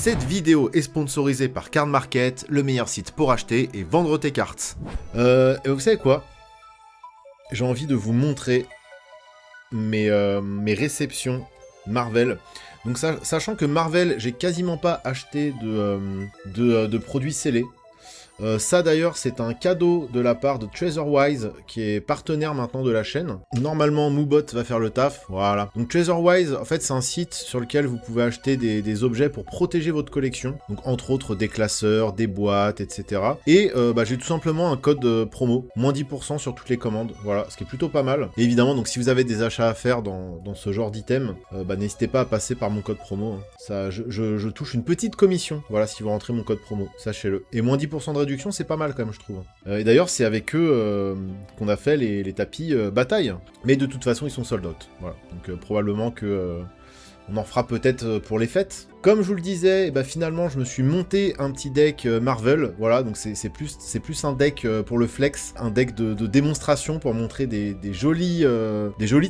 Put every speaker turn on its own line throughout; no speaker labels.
Cette vidéo est sponsorisée par Card Market, le meilleur site pour acheter et vendre tes cartes. Et vous savez quoi? J'ai envie de vous montrer mes réceptions Marvel. Donc sachant que Marvel, j'ai quasiment pas acheté de produits scellés. Ça d'ailleurs, c'est un cadeau de la part de TraserWise, qui est partenaire maintenant de la chaîne. Normalement, Moobot va faire le taf, voilà. Donc TraserWise, en fait, c'est un site sur lequel vous pouvez acheter des objets pour protéger votre collection. Donc entre autres, des classeurs, des boîtes, etc. Et j'ai tout simplement un code promo, moins 10% sur toutes les commandes, voilà, ce qui est plutôt pas mal. Et évidemment, donc si vous avez des achats à faire dans ce genre d'item, n'hésitez pas à passer par mon code promo. Hein. Ça, je touche une petite commission, voilà, si vous rentrez mon code promo, sachez-le. Et moins 10% de réduction, c'est pas mal quand même, je trouve. Et d'ailleurs, c'est avec eux qu'on a fait les tapis bataille. Mais de toute façon, ils sont sold out. Voilà. Donc probablement que on en fera peut-être pour les fêtes. Comme je vous le disais, finalement, je me suis monté un petit deck Marvel. Voilà, donc c'est plus un deck pour le flex, un deck de démonstration pour montrer des jolis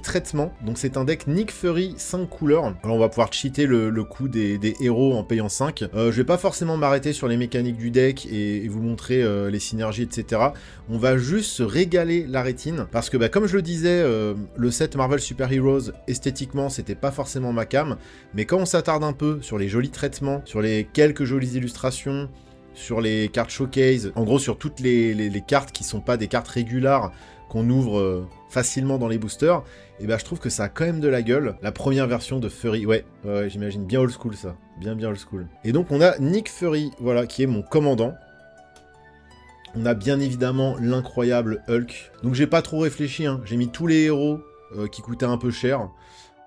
traitements. Donc c'est un deck Nick Fury 5 couleurs. Alors on va pouvoir cheater le coup des héros en payant 5. Je vais pas forcément m'arrêter sur les mécaniques du deck et vous montrer les synergies, etc. On va juste se régaler la rétine. Parce que comme je le disais, le set Marvel Super Heroes, esthétiquement, c'était pas forcément ma came. Mais quand on s'attarde un peu sur les jolis traitements, sur les quelques jolies illustrations, sur les cartes showcase, en gros sur toutes les cartes qui sont pas des cartes régulières qu'on ouvre facilement dans les boosters, et je trouve que ça a quand même de la gueule. La première version de Fury, ouais, j'imagine bien old school ça, bien old school. Et donc on a Nick Fury, voilà, qui est mon commandant. On a bien évidemment l'incroyable Hulk. Donc j'ai pas trop réfléchi, hein. J'ai mis tous les héros qui coûtaient un peu cher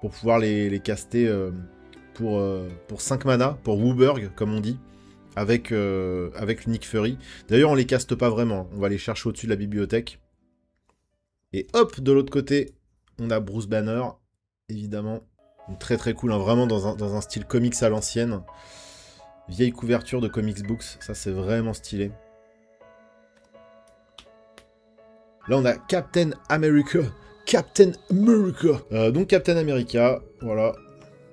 pour pouvoir les caster pour 5 mana, pour Wooburg, comme on dit, avec Nick Fury. D'ailleurs, on les caste pas vraiment, on va les chercher au-dessus de la bibliothèque. Et hop, de l'autre côté, on a Bruce Banner, évidemment. Donc, très très cool, hein, vraiment dans un style comics à l'ancienne. Vieille couverture de comics books, ça c'est vraiment stylé. Là, on a Captain America. Donc Captain America, voilà,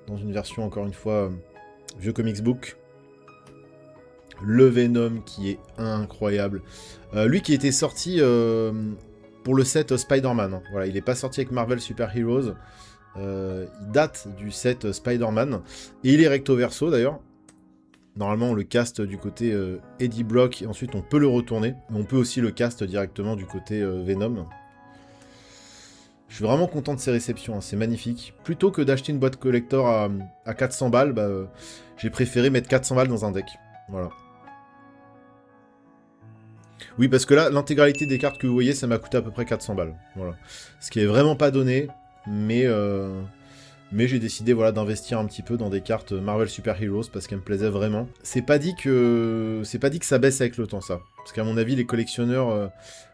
dans une version encore une fois vieux comics book. Le Venom qui est incroyable. Lui qui était sorti pour le set Spider-Man. Hein. Voilà, il n'est pas sorti avec Marvel Super Heroes. Il date du set Spider-Man. Et il est recto verso d'ailleurs. Normalement on le caste du côté Eddie Brock et ensuite on peut le retourner. Mais on peut aussi le cast directement du côté Venom. Je suis vraiment content de ces réceptions, hein, c'est magnifique. Plutôt que d'acheter une boîte collector à 400 balles, j'ai préféré mettre 400 balles dans un deck. Voilà. Oui, parce que là, l'intégralité des cartes que vous voyez, ça m'a coûté à peu près 400 balles. Voilà. Ce qui est vraiment pas donné, mais j'ai décidé d'investir un petit peu dans des cartes Marvel Super Heroes parce qu'elles me plaisaient vraiment. C'est pas dit que ça baisse avec le temps, ça. Parce qu'à mon avis, les collectionneurs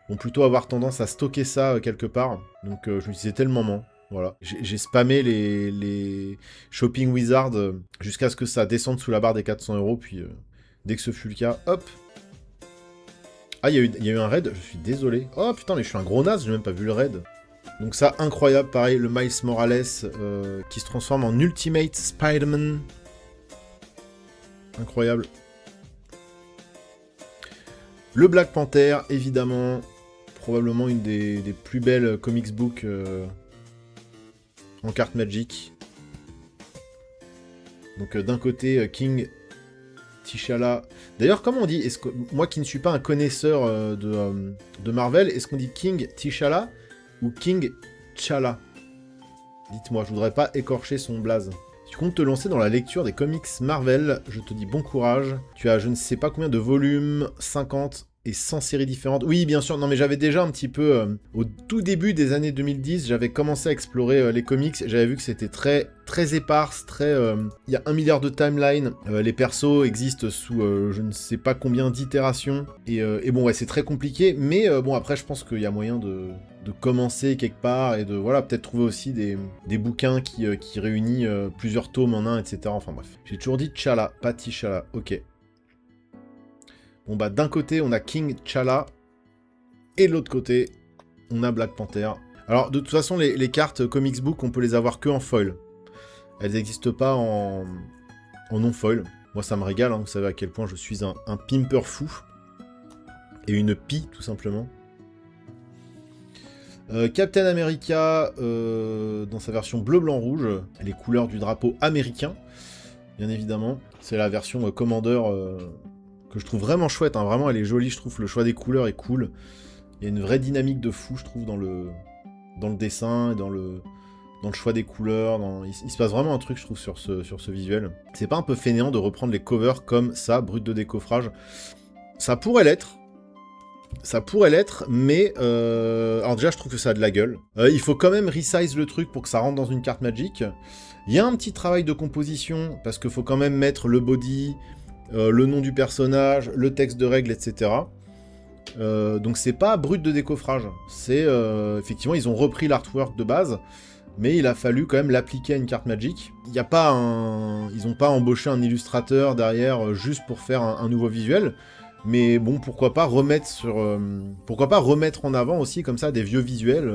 vont plutôt avoir tendance à stocker ça quelque part. Donc je me suis dit, c'était le moment. Voilà. J'ai spammé les Shopping Wizard jusqu'à ce que ça descende sous la barre des 400 €. Puis dès que ce fut le cas, hop. Ah, il y a eu un raid, je suis désolé. Oh putain, mais je suis un gros naze, j'ai même pas vu le raid. Donc ça, incroyable, pareil, le Miles Morales qui se transforme en Ultimate Spider-Man. Incroyable. Le Black Panther, évidemment, probablement une des plus belles comics books en carte Magic. Donc d'un côté, King T'Challa. D'ailleurs, comment on dit, moi qui ne suis pas un connaisseur de Marvel, est-ce qu'on dit King T'Challa ou King T'Challa? Dites-moi, je voudrais pas écorcher son blaze. Si tu comptes te lancer dans la lecture des comics Marvel, je te dis bon courage. Tu as je ne sais pas combien de volumes, 50 et 100 séries différentes. Oui, bien sûr, non mais j'avais déjà un petit peu... au tout début des années 2010, j'avais commencé à explorer les comics. J'avais vu que c'était très éparse, il y a 1 milliard de timelines. Les persos existent sous je ne sais pas combien d'itérations. Et bon, ouais, c'est très compliqué. Mais bon, après, je pense qu'il y a moyen de commencer quelque part et de, peut-être trouver aussi des bouquins qui réunissent plusieurs tomes en un, etc. Enfin bref. J'ai toujours dit T'Challa, pas T'Challa. Ok. Bon d'un côté, on a King T'Challa, et de l'autre côté, on a Black Panther. Alors, de toute façon, les cartes Comics Book, on peut les avoir que en foil. Elles n'existent pas en non-foil. Moi, ça me régale, hein. Vous savez à quel point je suis un pimper fou. Et une pie, tout simplement. Captain America, dans sa version bleu, blanc, rouge. Les couleurs du drapeau américain, bien évidemment. C'est la version Commander que je trouve vraiment chouette. Hein. Vraiment, elle est jolie, je trouve. Le choix des couleurs est cool. Il y a une vraie dynamique de fou, je trouve, dans le dessin, dans le choix des couleurs. Il se passe vraiment un truc, je trouve, sur ce visuel. C'est pas un peu fainéant de reprendre les covers comme ça, brut de décoffrage. Ça pourrait l'être. Ça pourrait l'être, mais... Alors déjà, je trouve que ça a de la gueule. Il faut quand même resize le truc pour que ça rentre dans une carte Magic. Il y a un petit travail de composition, parce qu'il faut quand même mettre le body, le nom du personnage, le texte de règles, etc. Donc c'est pas brut de décoffrage. C'est... effectivement, ils ont repris l'artwork de base, mais il a fallu quand même l'appliquer à une carte Magic. Il y a pas Ils ont pas embauché un illustrateur derrière juste pour faire un nouveau visuel. Mais bon, pourquoi pas remettre en avant aussi comme ça des vieux visuels.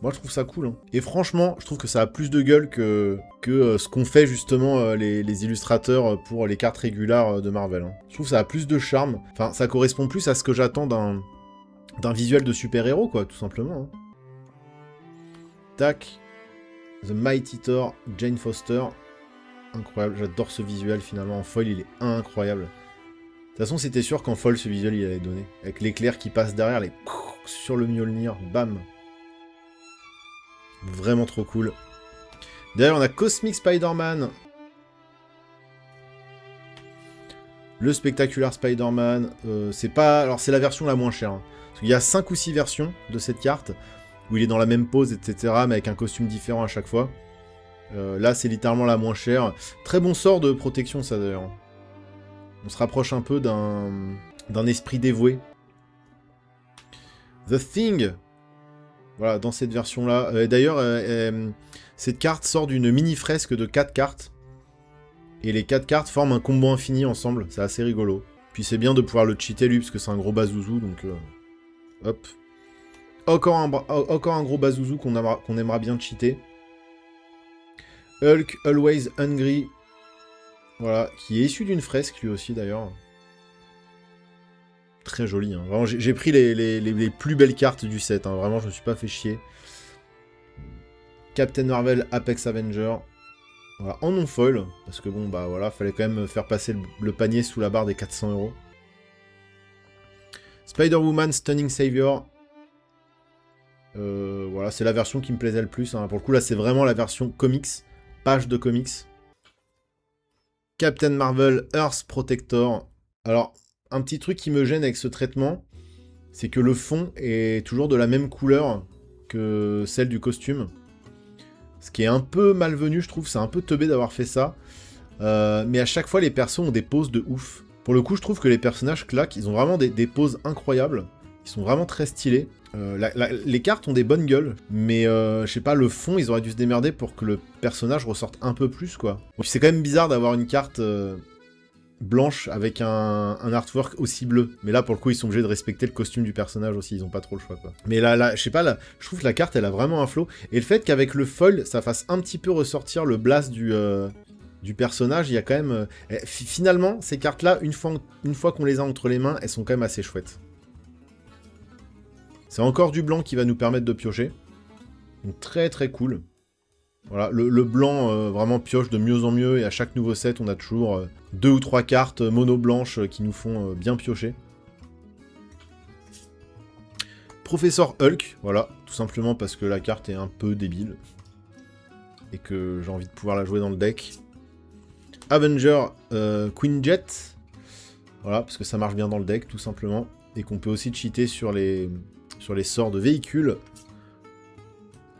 Moi, je trouve ça cool. Hein. Et franchement, je trouve que ça a plus de gueule que ce qu'ont fait justement les illustrateurs pour les cartes régulières de Marvel. Hein. Je trouve que ça a plus de charme. Enfin, ça correspond plus à ce que j'attends d'un visuel de super-héros, quoi, tout simplement. Hein. Tac. The Mighty Thor, Jane Foster. Incroyable, j'adore ce visuel finalement. En foil, il est incroyable. De toute façon, c'était sûr qu'en foil, ce visuel, il allait donner. Avec l'éclair qui passe derrière, les sur le Mjolnir, bam. Vraiment trop cool. Derrière, on a Cosmic Spider-Man. Le spectaculaire Spider-Man. C'est pas... Alors, c'est la version la moins chère. Hein. Parce qu'il y a 5 ou 6 versions de cette carte, où il est dans la même pose, etc., mais avec un costume différent à chaque fois. Là, c'est littéralement la moins chère. Très bon sort de protection, ça, d'ailleurs. On se rapproche un peu d'un esprit dévoué. The Thing. Voilà, dans cette version-là. D'ailleurs, cette carte sort d'une mini-fresque de 4 cartes. Et les 4 cartes forment un combo infini ensemble. C'est assez rigolo. Puis c'est bien de pouvoir le cheater, lui, parce que c'est un gros bazouzou, donc... hop. Encore un gros bazouzou qu'on aimera bien cheater. Hulk, Always Hungry... Voilà, qui est issu d'une fresque, lui aussi, d'ailleurs. Très joli, hein. Vraiment, j'ai pris les plus belles cartes du set, hein. Vraiment, je me suis pas fait chier. Captain Marvel, Apex Avenger. Voilà, en non-foil, parce que bon, bah voilà, fallait quand même faire passer le panier sous la barre des 400 €. Spider-Woman, Stunning Savior. Voilà, c'est la version qui me plaisait le plus, hein. Pour le coup, là, c'est vraiment la version comics, page de comics. Captain Marvel, Earth Protector. Alors, un petit truc qui me gêne avec ce traitement, c'est que le fond est toujours de la même couleur que celle du costume. Ce qui est un peu malvenu, je trouve. C'est un peu teubé d'avoir fait ça. Mais à chaque fois, les persos ont des poses de ouf. Pour le coup, je trouve que les personnages claquent. Ils ont vraiment des poses incroyables. Ils sont vraiment très stylés. Les cartes ont des bonnes gueules, mais je sais pas, le fond, ils auraient dû se démerder pour que le personnage ressorte un peu plus, quoi. C'est quand même bizarre d'avoir une carte blanche avec un artwork aussi bleu. Mais là, pour le coup, ils sont obligés de respecter le costume du personnage aussi, ils ont pas trop le choix, quoi. Mais là, je sais pas, là, je trouve que la carte, elle a vraiment un flow. Et le fait qu'avec le foil, ça fasse un petit peu ressortir le blast du personnage, il y a quand même... finalement, ces cartes-là, une fois qu'on les a entre les mains, elles sont quand même assez chouettes. C'est encore du blanc qui va nous permettre de piocher. Donc très très cool. Voilà, le blanc vraiment pioche de mieux en mieux, et à chaque nouveau set, on a toujours 2 ou 3 cartes mono blanches qui nous font bien piocher. Professeur Hulk, voilà, tout simplement parce que la carte est un peu débile. Et que j'ai envie de pouvoir la jouer dans le deck. Avenger Queen Jet. Voilà, parce que ça marche bien dans le deck, tout simplement. Et qu'on peut aussi cheater sur les sorts de véhicules.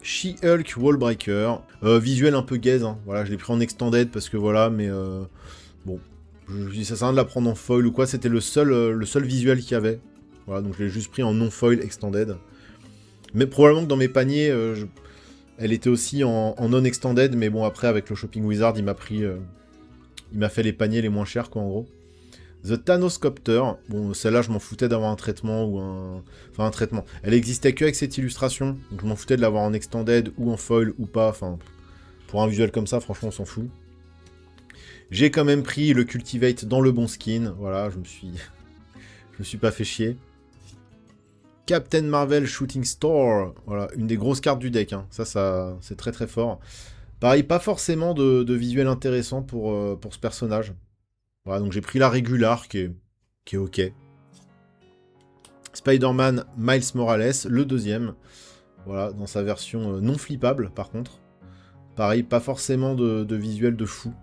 She-Hulk Wallbreaker. Visuel un peu gaze, hein. Voilà, je l'ai pris en extended parce que voilà, mais bon. Ça sert à rien de la prendre en foil ou quoi, c'était le seul visuel qu'il y avait. Voilà, donc je l'ai juste pris en non-foil extended. Mais probablement que dans mes paniers, elle était aussi en non-extended, mais bon, après, avec le Shopping Wizard, il m'a fait les paniers les moins chers, quoi, en gros. The Thanoscopter. Bon, celle-là, je m'en foutais d'avoir un traitement ou un... Enfin, un traitement. Elle existait que avec cette illustration, donc je m'en foutais de l'avoir en extended ou en foil ou pas. Enfin, pour un visuel comme ça, franchement, on s'en fout. J'ai quand même pris le Cultivate dans le bon skin. Voilà, je me suis pas fait chier. Captain Marvel Shooting Star. Voilà, une des grosses cartes du deck. Hein. Ça c'est très très fort. Pareil, pas forcément de visuel intéressant pour ce personnage. Voilà, donc j'ai pris la régular qui est ok. Spider-Man Miles Morales, le deuxième. Voilà, dans sa version non flippable par contre. Pareil, pas forcément de visuel de fou.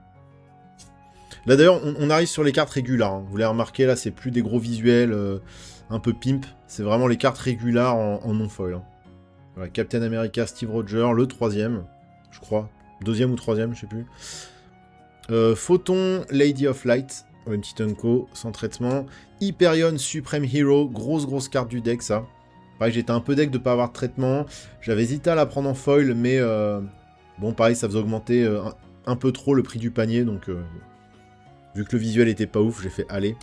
Là d'ailleurs, on arrive sur les cartes régulares. Hein. Vous l'avez remarqué, là c'est plus des gros visuels un peu pimp. C'est vraiment les cartes régulares en non-foil. Hein. Voilà, Captain America Steve Rogers, le troisième, je crois. Deuxième ou troisième, je sais plus. Photon Lady of Light, une petite Unco, sans traitement. Hyperion Supreme Hero, grosse carte du deck ça. Pareil, j'étais un peu deck de pas avoir de traitement. J'avais hésité à la prendre en foil, mais bon, pareil, ça faisait augmenter un peu trop le prix du panier, donc vu que le visuel était pas ouf, j'ai fait aller.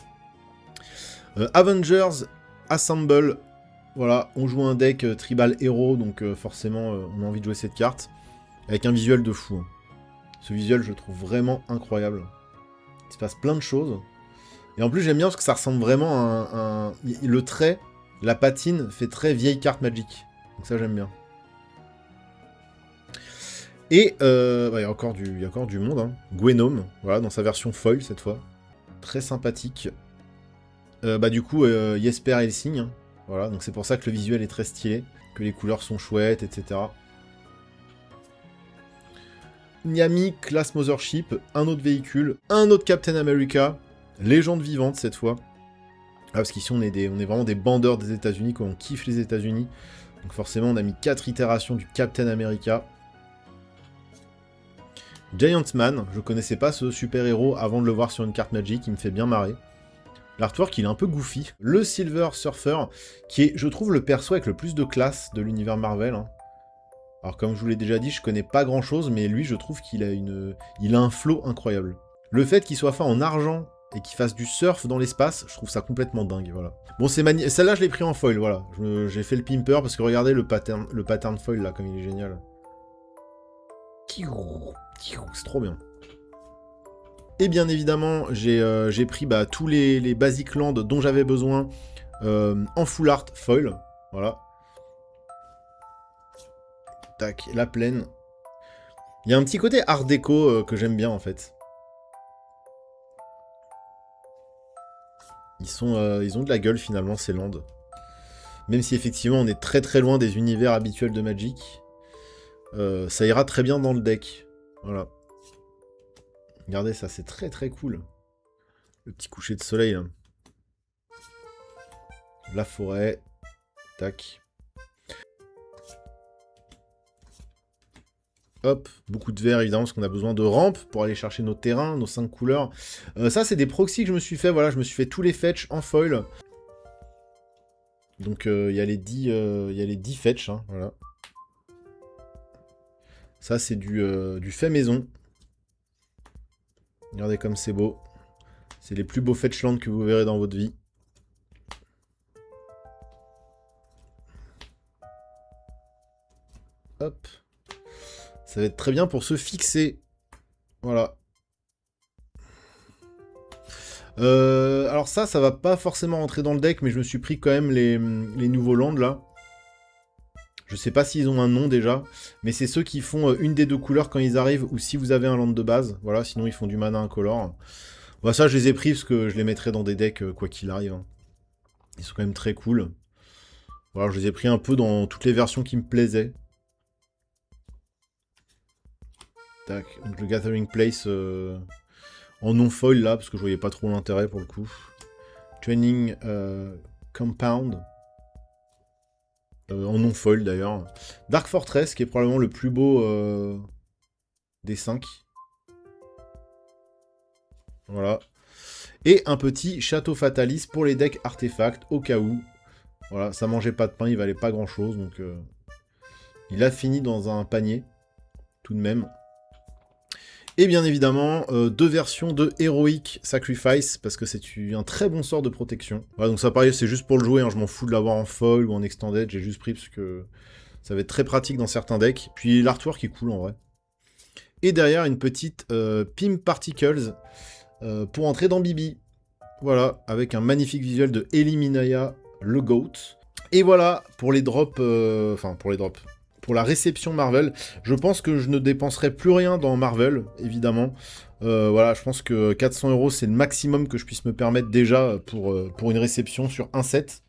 Avengers Assemble, voilà, on joue un deck tribal héros, donc forcément on a envie de jouer cette carte, avec un visuel de fou. Hein. Ce visuel, je le trouve vraiment incroyable. Il se passe plein de choses. Et en plus, j'aime bien parce que ça ressemble vraiment à le trait, la patine, fait très vieille carte Magic. Donc ça, j'aime bien. Et il y a encore du monde. Hein. Gwenome, voilà, dans sa version foil cette fois. Très sympathique. Du coup, Jesper Helsing. Hein. Voilà, donc c'est pour ça que le visuel est très stylé. Que les couleurs sont chouettes, etc. Nyami Class Mothership, un autre véhicule, un autre Captain America, légende vivante cette fois. Ah, parce qu'ici on est vraiment des bandeurs des États-Unis, quoi, on kiffe les États-Unis. Donc forcément on a mis 4 itérations du Captain America. Giant Man, je connaissais pas ce super-héros avant de le voir sur une carte Magic, il me fait bien marrer. L'artwork il est un peu goofy. Le Silver Surfer, qui est, je trouve, le perso avec le plus de classe de l'univers Marvel. Hein. Alors comme je vous l'ai déjà dit, je connais pas grand chose, mais lui je trouve qu'il a il a un flow incroyable. Le fait qu'il soit fait en argent et qu'il fasse du surf dans l'espace, je trouve ça complètement dingue, voilà. Bon, celle-là je l'ai pris en foil, voilà. J'ai fait le pimper parce que regardez le pattern foil là, comme il est génial. C'est trop bien. Et bien évidemment, j'ai pris tous les basic lands dont j'avais besoin en full art foil, voilà. Tac, la plaine. Il y a un petit côté art déco que j'aime bien en fait. Ils ont de la gueule finalement ces landes. Même si effectivement on est très très loin des univers habituels de Magic. Ça ira très bien dans le deck. Voilà. Regardez ça, c'est très très cool. Le petit coucher de soleil là. La forêt. Tac. Hop, beaucoup de vert évidemment parce qu'on a besoin de rampes pour aller chercher nos terrains, nos 5 couleurs. Ça c'est des proxys que je me suis fait, voilà, je me suis fait tous les fetch en foil. Donc il y a les 10 fetch, hein, voilà. Ça c'est du fait maison. Regardez comme c'est beau. C'est les plus beaux fetchlands que vous verrez dans votre vie. Hop. Ça va être très bien pour se fixer. Voilà. Alors ça va pas forcément rentrer dans le deck, mais je me suis pris quand même les nouveaux lands là. Je sais pas s'ils ont un nom déjà, mais c'est ceux qui font une des deux couleurs quand ils arrivent, ou si vous avez un land de base. Voilà, sinon ils font du mana incolore. Bon, ça je les ai pris parce que je les mettrai dans des decks quoi qu'il arrive. Hein. Ils sont quand même très cool. Voilà, je les ai pris un peu dans toutes les versions qui me plaisaient. Tac, donc le Gathering Place en non-foil là, parce que je voyais pas trop l'intérêt pour le coup. Training Compound. En non-foil d'ailleurs. Dark Fortress, qui est probablement le plus beau des 5. Voilà. Et un petit Château Fatalis pour les decks artefacts, au cas où. Voilà, ça mangeait pas de pain, il valait pas grand chose, donc il a fini dans un panier, tout de même. Et bien évidemment, 2 versions de Heroic Sacrifice, parce que c'est un très bon sort de protection. Voilà, donc ça pareil, c'est juste pour le jouer, hein, je m'en fous de l'avoir en foil ou en extended, j'ai juste pris parce que ça va être très pratique dans certains decks. Puis l'artwork est cool en vrai. Et derrière, une petite Pim Particles pour entrer dans Bibi. Voilà, avec un magnifique visuel de Eliminaya, le GOAT. Et voilà, pour les drops... Pour la réception Marvel, je pense que je ne dépenserai plus rien dans Marvel, évidemment. Voilà, je pense que 400 €, c'est le maximum que je puisse me permettre déjà pour une réception sur un set.